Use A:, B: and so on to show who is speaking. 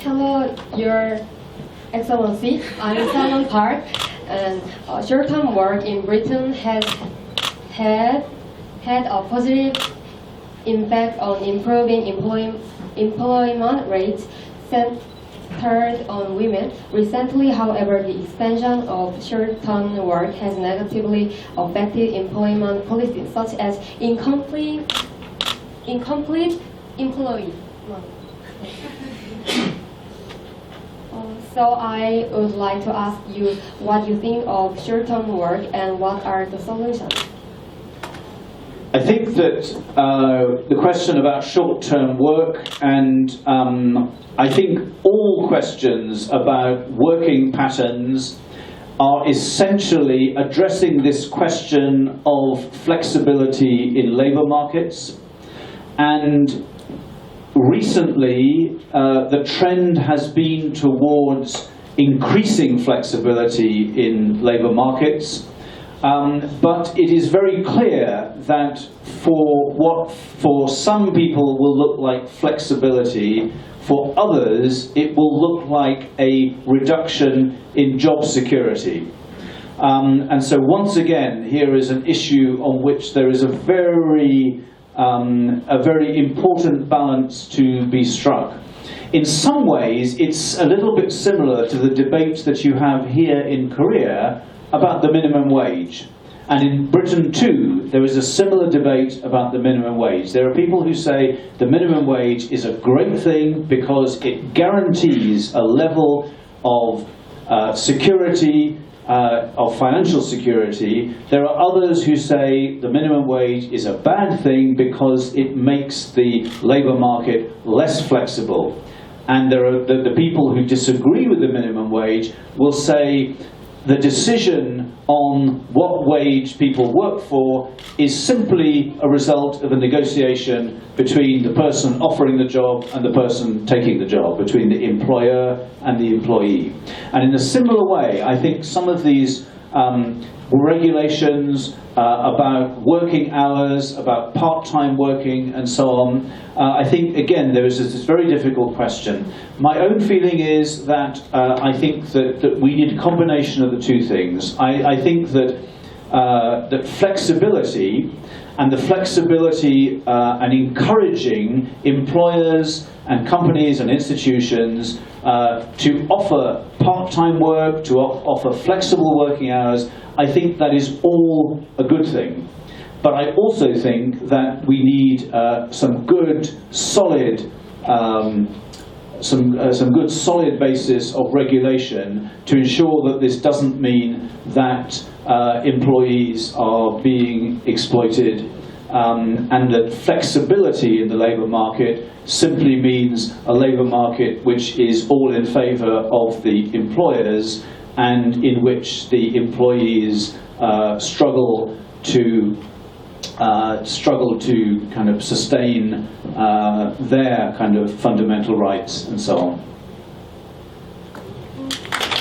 A: Hello, Your Excellency. I'm Simon Park, and short-term work in Britain has had a positive impact on improving employment rates centered on women. Recently, however, the expansion of short-term work has negatively affected employment policies, such as incomplete employee. So I would like to ask you what you think of short-term work and what are the solutions?
B: I think that the question about short-term work and I think all questions about working patterns are essentially addressing this question of flexibility in labour markets. And recently, the trend has been towards increasing flexibility in labour markets. But it is very clear that for what for some people will look like flexibility, for others it will look like a reduction in job security. And so once again, here is an issue on which there is a very important balance to be struck. In some ways, it's a little bit similar to the debate that you have here in Korea about the minimum wage. And in Britain too, there is a similar debate about the minimum wage. There are people who say the minimum wage is a great thing because it guarantees a level of security, of financial security. There are others who say the minimum wage is a bad thing because it makes the labour market less flexible. And there are the people who disagree with the minimum wage will say the decision on what wage people work for is simply a result of a negotiation between the person offering the job and the person taking the job, between the employer and the employee. And in a similar way, I think some of these regulations about working hours, about part-time working and so on, I think again there is this very difficult question. My own feeling is that I think that we need a combination of the two things. I think that that flexibility and and encouraging employers and companies and institutions to offer part-time work, to offer flexible working hours, I think that is all a good thing. But I also think that we need some good, solid basis of regulation to ensure that this doesn't mean that employees are being exploited, and that flexibility in the labour market simply means a labour market which is all in favour of the employers and in which the employees struggle to kind of sustain their kind of fundamental rights and so on.